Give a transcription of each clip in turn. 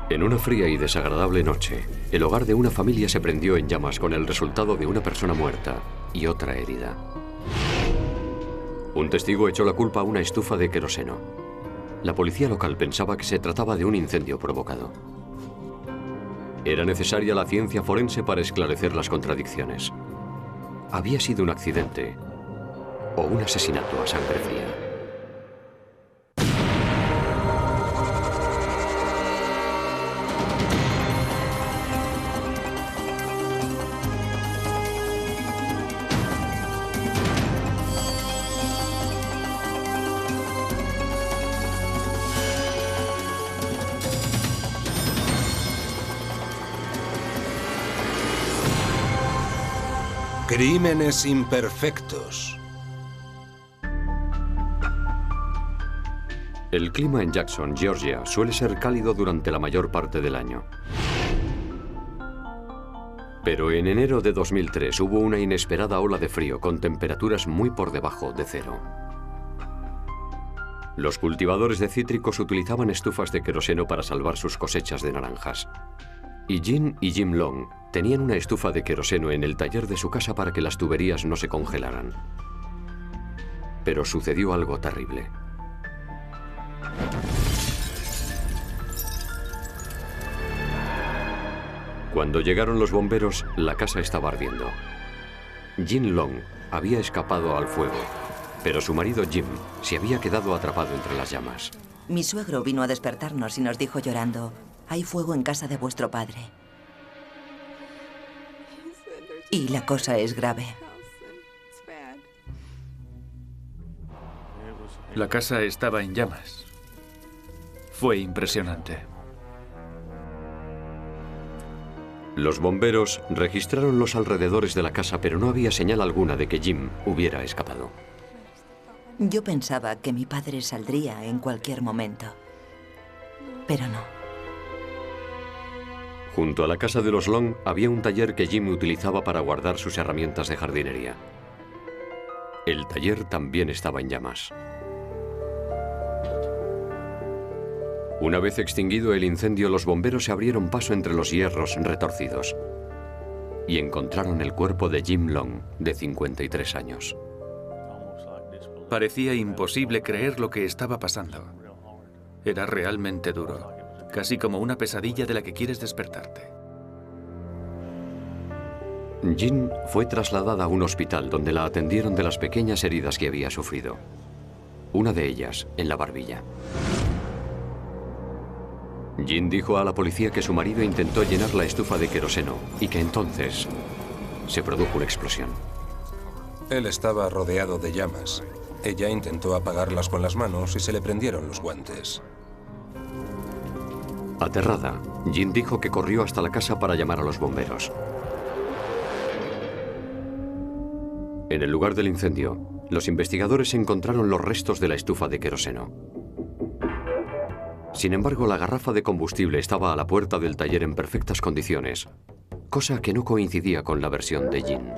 En una fría y desagradable noche, el hogar de una familia se prendió en llamas con el resultado de una persona muerta y otra herida. Un testigo echó la culpa a una estufa de queroseno. La policía local pensaba que se trataba de un incendio provocado. Era necesaria la ciencia forense para esclarecer las contradicciones. ¿Había sido un accidente o un asesinato a sangre fría? Crímenes imperfectos. El clima en Jackson, Georgia, suele ser cálido durante la mayor parte del año. Pero en enero de 2003 hubo una inesperada ola de frío con temperaturas muy por debajo de cero. Los cultivadores de cítricos utilizaban estufas de queroseno para salvar sus cosechas de naranjas. Y Jean y Jim Long tenían una estufa de queroseno en el taller de su casa para que las tuberías no se congelaran. Pero sucedió algo terrible. Cuando llegaron los bomberos, la casa estaba ardiendo. Jean Long había escapado al fuego, pero su marido Jim se había quedado atrapado entre las llamas. Mi suegro vino a despertarnos y nos dijo llorando: hay fuego en casa de vuestro padre. Y la cosa es grave. La casa estaba en llamas. Fue impresionante. Los bomberos registraron los alrededores de la casa, pero no había señal alguna de que Jim hubiera escapado. Yo pensaba que mi padre saldría en cualquier momento, pero no. Junto a la casa de los Long había un taller que Jim utilizaba para guardar sus herramientas de jardinería. El taller también estaba en llamas. Una vez extinguido el incendio, los bomberos se abrieron paso entre los hierros retorcidos y encontraron el cuerpo de Jim Long, de 53 años. Parecía imposible creer lo que estaba pasando. Era realmente duro. Casi como una pesadilla de la que quieres despertarte. Jean fue trasladada a un hospital donde la atendieron de las pequeñas heridas que había sufrido. Una de ellas en la barbilla. Jean dijo a la policía que su marido intentó llenar la estufa de queroseno y que entonces se produjo una explosión. Él estaba rodeado de llamas. Ella intentó apagarlas con las manos y se le prendieron los guantes. Aterrada, Jean dijo que corrió hasta la casa para llamar a los bomberos. En el lugar del incendio, los investigadores encontraron los restos de la estufa de queroseno. Sin embargo, la garrafa de combustible estaba a la puerta del taller en perfectas condiciones, cosa que no coincidía con la versión de Jean.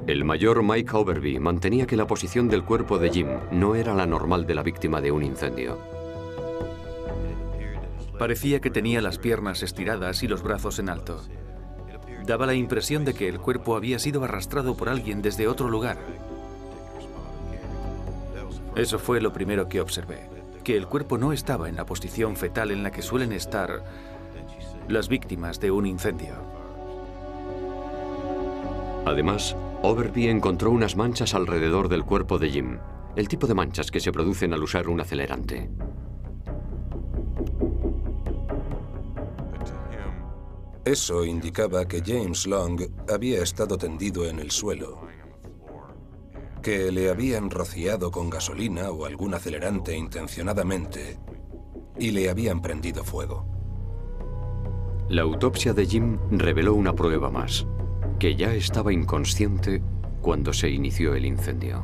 El mayor Mike Overby mantenía que la posición del cuerpo de Jim no era la normal de la víctima de un incendio. Parecía que tenía las piernas estiradas y los brazos en alto. Daba la impresión de que el cuerpo había sido arrastrado por alguien desde otro lugar. Eso fue lo primero que observé, que el cuerpo no estaba en la posición fetal en la que suelen estar las víctimas de un incendio. Además, Overby encontró unas manchas alrededor del cuerpo de Jim, el tipo de manchas que se producen al usar un acelerante. Eso indicaba que James Long había estado tendido en el suelo, que le habían rociado con gasolina o algún acelerante intencionadamente y le habían prendido fuego. La autopsia de Jim reveló una prueba más, que ya estaba inconsciente cuando se inició el incendio.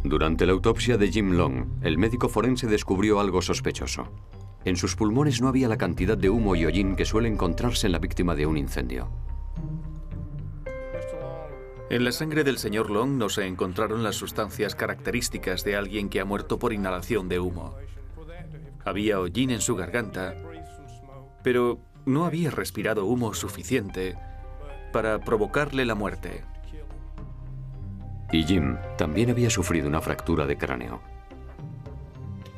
Durante la autopsia de Jim Long, el médico forense descubrió algo sospechoso. En sus pulmones no había la cantidad de humo y hollín que suele encontrarse en la víctima de un incendio. En la sangre del señor Long no se encontraron las sustancias características de alguien que ha muerto por inhalación de humo. Había hollín en su garganta, pero no había respirado humo suficiente para provocarle la muerte. Y Jim también había sufrido una fractura de cráneo.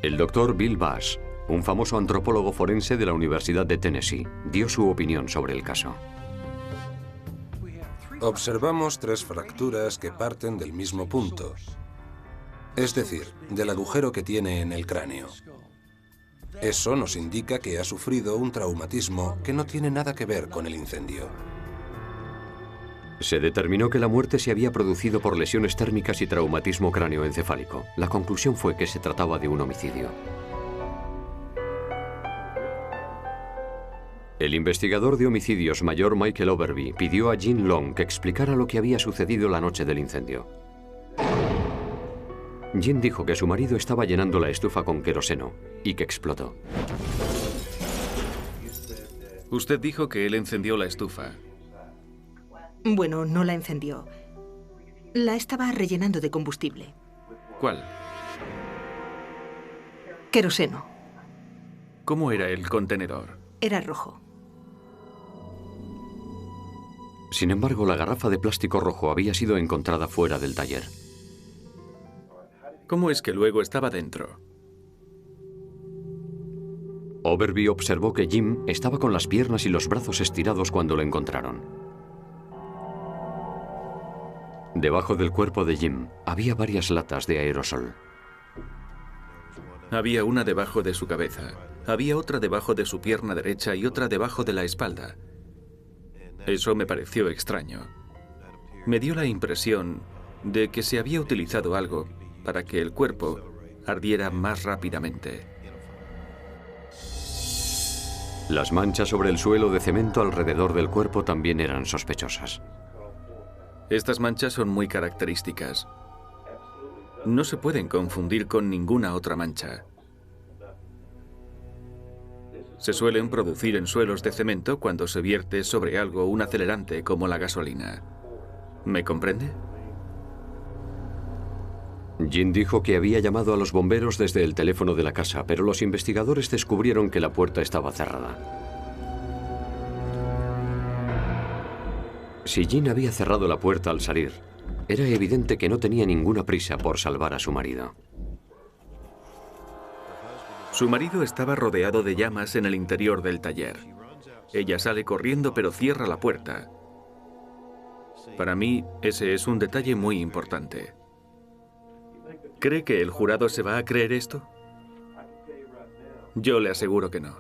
El doctor Bill Bass, un famoso antropólogo forense de la Universidad de Tennessee, dio su opinión sobre el caso. Observamos 3 fracturas que parten del mismo punto, es decir, del agujero que tiene en el cráneo. Eso nos indica que ha sufrido un traumatismo que no tiene nada que ver con el incendio. Se determinó que la muerte se había producido por lesiones térmicas y traumatismo cráneoencefálico. La conclusión fue que se trataba de un homicidio. El investigador de homicidios mayor Michael Overby pidió a Jean Long que explicara lo que había sucedido la noche del incendio. Jean dijo que su marido estaba llenando la estufa con queroseno y que explotó. Usted dijo que él encendió la estufa. Bueno, no la encendió. La estaba rellenando de combustible. ¿Cuál? Queroseno. ¿Cómo era el contenedor? Era rojo. Sin embargo, la garrafa de plástico rojo había sido encontrada fuera del taller. ¿Cómo es que luego estaba dentro? Overby observó que Jim estaba con las piernas y los brazos estirados cuando lo encontraron. Debajo del cuerpo de Jim había varias latas de aerosol. Había una debajo de su cabeza, había otra debajo de su pierna derecha y otra debajo de la espalda. Eso me pareció extraño. Me dio la impresión de que se había utilizado algo para que el cuerpo ardiera más rápidamente. Las manchas sobre el suelo de cemento alrededor del cuerpo también eran sospechosas. Estas manchas son muy características. No se pueden confundir con ninguna otra mancha. Se suelen producir en suelos de cemento cuando se vierte sobre algo un acelerante como la gasolina. ¿Me comprende? Jim dijo que había llamado a los bomberos desde el teléfono de la casa, pero los investigadores descubrieron que la puerta estaba cerrada. Si Jim había cerrado la puerta al salir, era evidente que no tenía ninguna prisa por salvar a su marido. Su marido estaba rodeado de llamas en el interior del taller. Ella sale corriendo pero cierra la puerta. Para mí, ese es un detalle muy importante. ¿Cree que el jurado se va a creer esto? Yo le aseguro que no.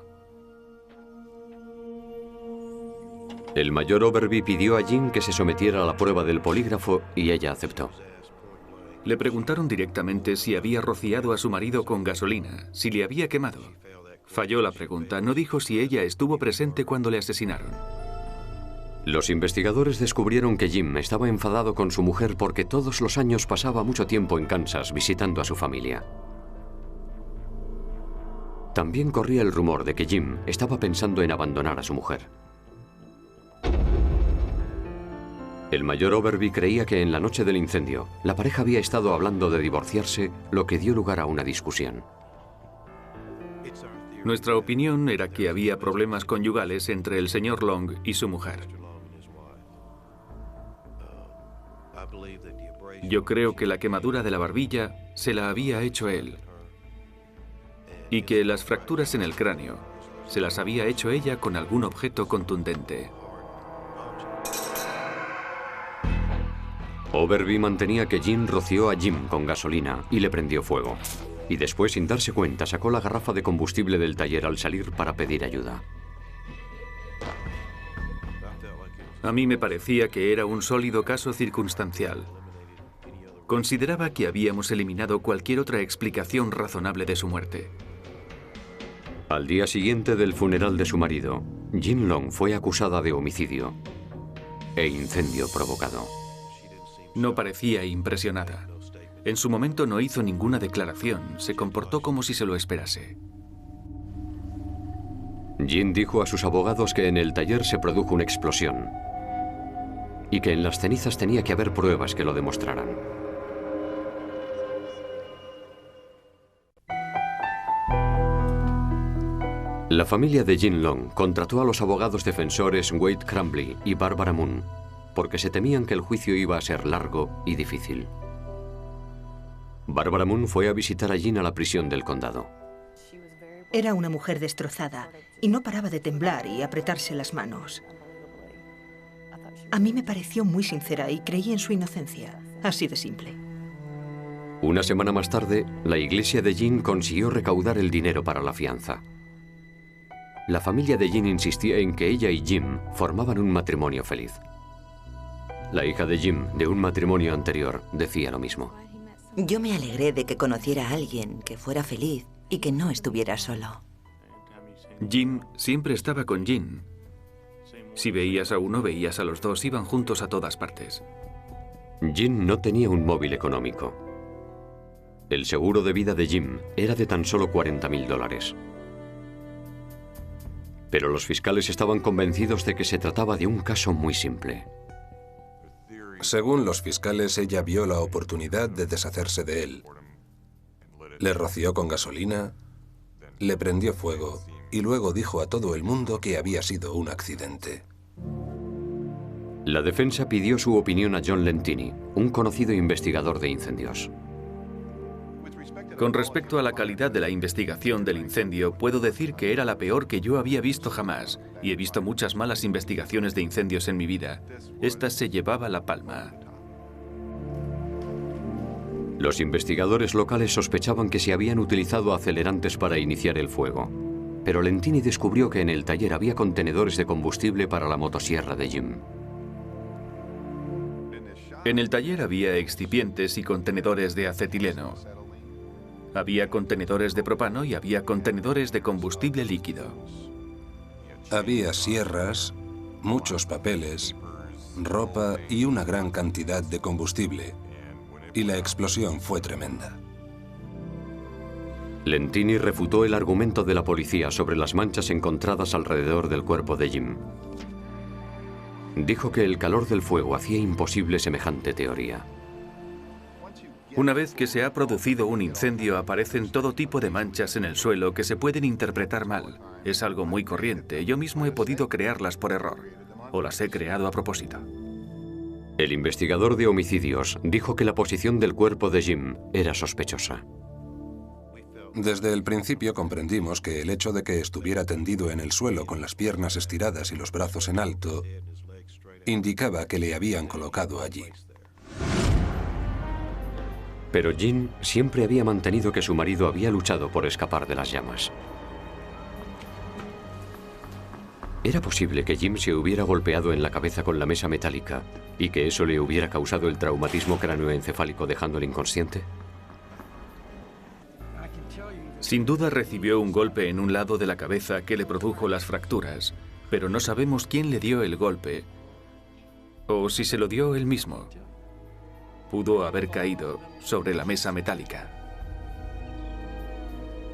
El mayor Overby pidió a Jim que se sometiera a la prueba del polígrafo y ella aceptó. Le preguntaron directamente si había rociado a su marido con gasolina, si le había quemado. Falló la pregunta, no dijo si ella estuvo presente cuando le asesinaron. Los investigadores descubrieron que Jim estaba enfadado con su mujer porque todos los años pasaba mucho tiempo en Kansas visitando a su familia. También corría el rumor de que Jim estaba pensando en abandonar a su mujer. El mayor Overby creía que en la noche del incendio, la pareja había estado hablando de divorciarse, lo que dio lugar a una discusión. Nuestra opinión era que había problemas conyugales entre el señor Long y su mujer. Yo creo que la quemadura de la barbilla se la había hecho él. Y que las fracturas en el cráneo se las había hecho ella con algún objeto contundente. Overby mantenía que Jim roció a Jim con gasolina y le prendió fuego. Y después, sin darse cuenta, sacó la garrafa de combustible del taller al salir para pedir ayuda. A mí me parecía que era un sólido caso circunstancial. Consideraba que habíamos eliminado cualquier otra explicación razonable de su muerte. Al día siguiente del funeral de su marido, Jean Long fue acusada de homicidio e incendio provocado. No parecía impresionada. En su momento no hizo ninguna declaración, se comportó como si se lo esperase. Jean dijo a sus abogados que en el taller se produjo una explosión y que en las cenizas tenía que haber pruebas que lo demostraran. La familia de Jin Long contrató a los abogados defensores Wade Crumbley y Barbara Moon porque se temían que el juicio iba a ser largo y difícil. Barbara Moon fue a visitar a Jin a la prisión del condado. Era una mujer destrozada y no paraba de temblar y apretarse las manos. A mí me pareció muy sincera y creí en su inocencia. Así de simple. Una semana más tarde, la iglesia de Jin consiguió recaudar el dinero para la fianza. La familia de Jin insistía en que ella y Jim formaban un matrimonio feliz. La hija de Jim, de un matrimonio anterior, decía lo mismo. Yo me alegré de que conociera a alguien que fuera feliz y que no estuviera solo. Jim siempre estaba con Jin. Si veías a uno, veías a los dos, iban juntos a todas partes. Jin no tenía un móvil económico. El seguro de vida de Jim era de tan solo $40.000. Pero los fiscales estaban convencidos de que se trataba de un caso muy simple. Según los fiscales, ella vio la oportunidad de deshacerse de él. Le roció con gasolina, le prendió fuego y luego dijo a todo el mundo que había sido un accidente. La defensa pidió su opinión a John Lentini, un conocido investigador de incendios. Con respecto a la calidad de la investigación del incendio, puedo decir que era la peor que yo había visto jamás, y he visto muchas malas investigaciones de incendios en mi vida. Esta se llevaba la palma. Los investigadores locales sospechaban que se habían utilizado acelerantes para iniciar el fuego, pero Lentini descubrió que en el taller había contenedores de combustible para la motosierra de Jim. En el taller había excipientes y contenedores de acetileno. Había contenedores de propano y había contenedores de combustible líquido. Había sierras, muchos papeles, ropa y una gran cantidad de combustible. Y la explosión fue tremenda. Lentini refutó el argumento de la policía sobre las manchas encontradas alrededor del cuerpo de Jim. Dijo que el calor del fuego hacía imposible semejante teoría. Una vez que se ha producido un incendio, aparecen todo tipo de manchas en el suelo que se pueden interpretar mal. Es algo muy corriente. Yo mismo he podido crearlas por error. O las he creado a propósito. El investigador de homicidios dijo que la posición del cuerpo de Jim era sospechosa. Desde el principio comprendimos que el hecho de que estuviera tendido en el suelo con las piernas estiradas y los brazos en alto indicaba que le habían colocado allí. Pero Jim siempre había mantenido que su marido había luchado por escapar de las llamas. ¿Era posible que Jim se hubiera golpeado en la cabeza con la mesa metálica y que eso le hubiera causado el traumatismo cráneoencefálico dejándole inconsciente? Sin duda recibió un golpe en un lado de la cabeza que le produjo las fracturas, pero no sabemos quién le dio el golpe o si se lo dio él mismo. Pudo haber caído sobre la mesa metálica.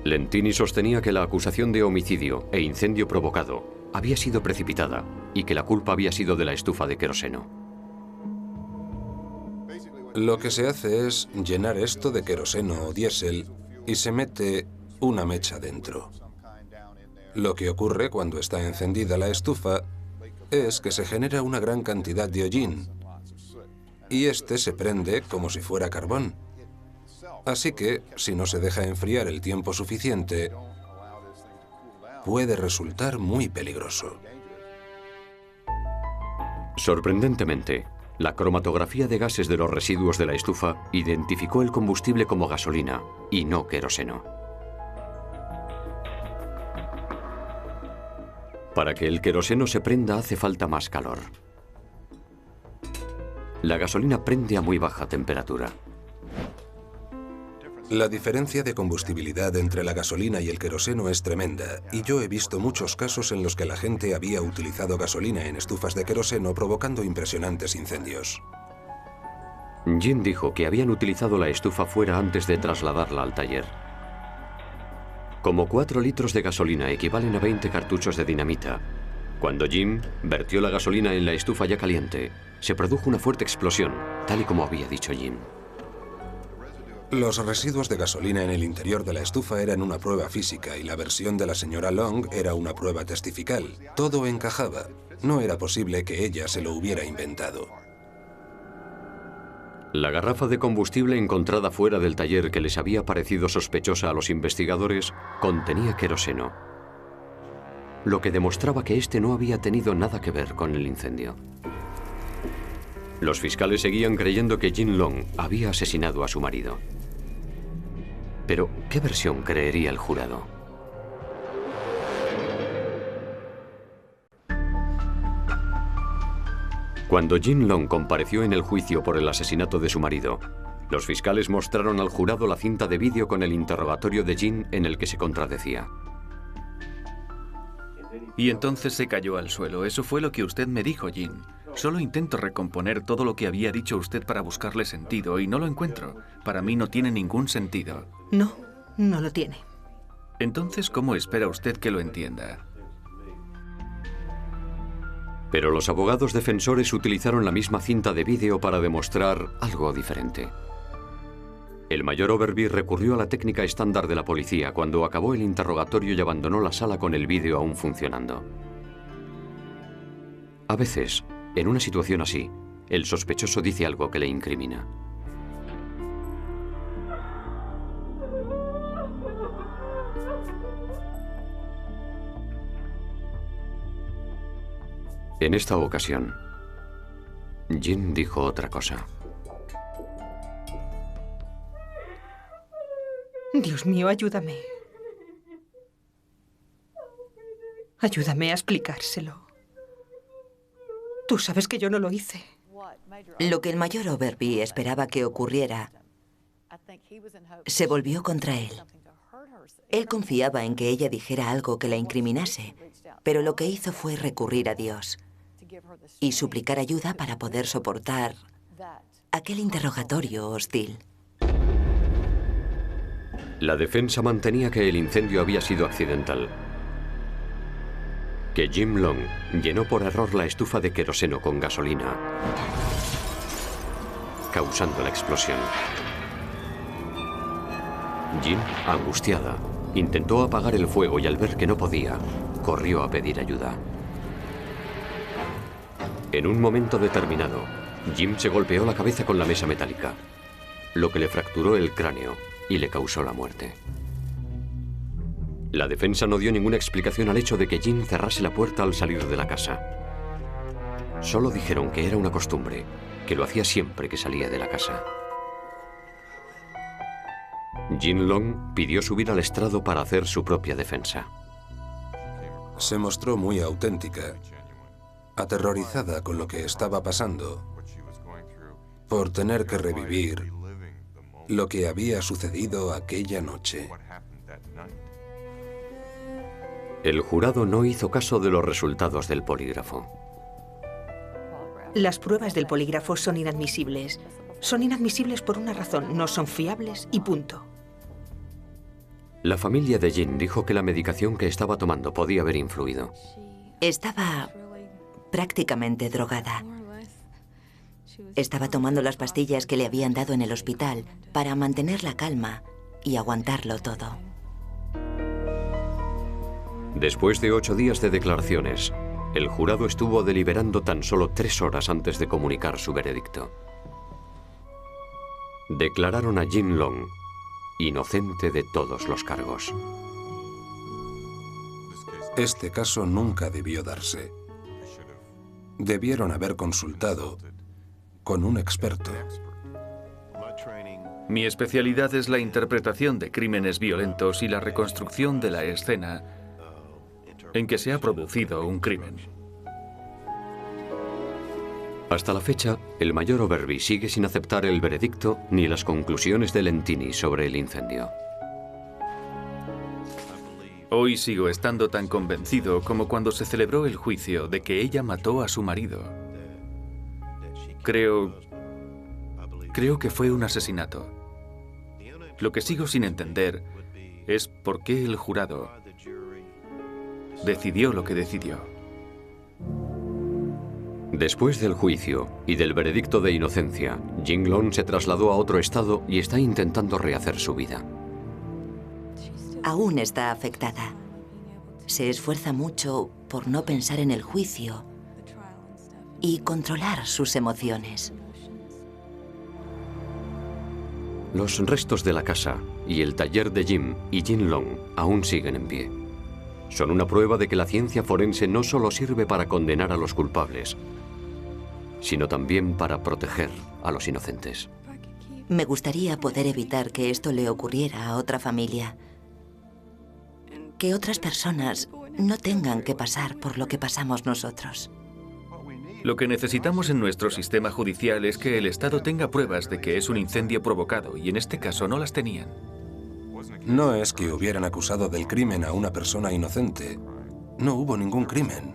Lentini sostenía que la acusación de homicidio e incendio provocado había sido precipitada y que la culpa había sido de la estufa de queroseno. Lo que se hace es llenar esto de queroseno o diésel y se mete una mecha dentro. Lo que ocurre cuando está encendida la estufa es que se genera una gran cantidad de hollín y este se prende como si fuera carbón. Así que, si no se deja enfriar el tiempo suficiente, puede resultar muy peligroso. Sorprendentemente, la cromatografía de gases de los residuos de la estufa identificó el combustible como gasolina y no queroseno. Para que el queroseno se prenda hace falta más calor. La gasolina prende a muy baja temperatura. La diferencia de combustibilidad entre la gasolina y el queroseno es tremenda, y yo he visto muchos casos en los que la gente había utilizado gasolina en estufas de queroseno provocando impresionantes incendios. Jim dijo que habían utilizado la estufa fuera antes de trasladarla al taller. Como 4 litros de gasolina equivalen a 20 cartuchos de dinamita, Cuando Jim vertió la gasolina en la estufa ya caliente, se produjo una fuerte explosión, tal y como había dicho Jim. Los residuos de gasolina en el interior de la estufa eran una prueba física y la versión de la señora Long era una prueba testifical. Todo encajaba. No era posible que ella se lo hubiera inventado. La garrafa de combustible encontrada fuera del taller, que les había parecido sospechosa a los investigadores, contenía queroseno, lo que demostraba que este no había tenido nada que ver con el incendio. Los fiscales seguían creyendo que Jim Long había asesinado a su marido. Pero, ¿qué versión creería el jurado? Cuando Jim Long compareció en el juicio por el asesinato de su marido, los fiscales mostraron al jurado la cinta de vídeo con el interrogatorio de Jim en el que se contradecía. Y entonces se cayó al suelo. Eso fue lo que usted me dijo, Jim. Solo intento recomponer todo lo que había dicho usted para buscarle sentido y no lo encuentro. Para mí no tiene ningún sentido. No, no lo tiene. Entonces, ¿cómo espera usted que lo entienda? Pero los abogados defensores utilizaron la misma cinta de vídeo para demostrar algo diferente. El mayor Overby recurrió a la técnica estándar de la policía cuando acabó el interrogatorio y abandonó la sala con el vídeo aún funcionando. A veces, en una situación así, el sospechoso dice algo que le incrimina. En esta ocasión, Jim dijo otra cosa. Dios mío, ayúdame. Ayúdame a explicárselo. Tú sabes que yo no lo hice. Lo que el mayor Overby esperaba que ocurriera se volvió contra él. Él confiaba en que ella dijera algo que la incriminase, pero lo que hizo fue recurrir a Dios y suplicar ayuda para poder soportar aquel interrogatorio hostil. La defensa mantenía que el incendio había sido accidental, que Jim Long llenó por error la estufa de queroseno con gasolina, causando la explosión. Jim, angustiada, intentó apagar el fuego y al ver que no podía, corrió a pedir ayuda. En un momento determinado, Jim se golpeó la cabeza con la mesa metálica, lo que le fracturó el cráneo y le causó la muerte. La defensa no dio ninguna explicación al hecho de que Jim cerrase la puerta al salir de la casa. Solo dijeron que era una costumbre, que lo hacía siempre que salía de la casa. Jim Long pidió subir al estrado para hacer su propia defensa. Se mostró muy auténtica, aterrorizada con lo que estaba pasando, por tener que revivir lo que había sucedido aquella noche. El jurado no hizo caso de los resultados del polígrafo. Las pruebas del polígrafo son inadmisibles. Son inadmisibles por una razón. No son fiables y punto. La familia de Jim dijo que la medicación que estaba tomando podía haber influido. Estaba prácticamente drogada. Estaba tomando las pastillas que le habían dado en el hospital para mantener la calma y aguantarlo todo. Después de 8 días de declaraciones, el jurado estuvo deliberando tan solo 3 horas antes de comunicar su veredicto. Declararon a Jim Long inocente de todos los cargos. Este caso nunca debió darse. Debieron haber consultado con un experto. Mi especialidad es la interpretación de crímenes violentos y la reconstrucción de la escena en que se ha producido un crimen. Hasta la fecha, el mayor Overby sigue sin aceptar el veredicto ni las conclusiones de Lentini sobre el incendio. Hoy sigo estando tan convencido como cuando se celebró el juicio de que ella mató a su marido. Creo que fue un asesinato. Lo que sigo sin entender es por qué el jurado decidió lo que decidió. Después del juicio y del veredicto de inocencia, Jin Long se trasladó a otro estado y está intentando rehacer su vida. Aún está afectada. Se esfuerza mucho por no pensar en el juicio y controlar sus emociones. Los restos de la casa y el taller de Jim y Jin Long aún siguen en pie. Son una prueba de que la ciencia forense no solo sirve para condenar a los culpables, sino también para proteger a los inocentes. Me gustaría poder evitar que esto le ocurriera a otra familia. Que otras personas no tengan que pasar por lo que pasamos nosotros. Lo que necesitamos en nuestro sistema judicial es que el Estado tenga pruebas de que es un incendio provocado, y en este caso no las tenían. No es que hubieran acusado del crimen a una persona inocente. No hubo ningún crimen.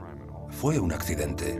Fue un accidente.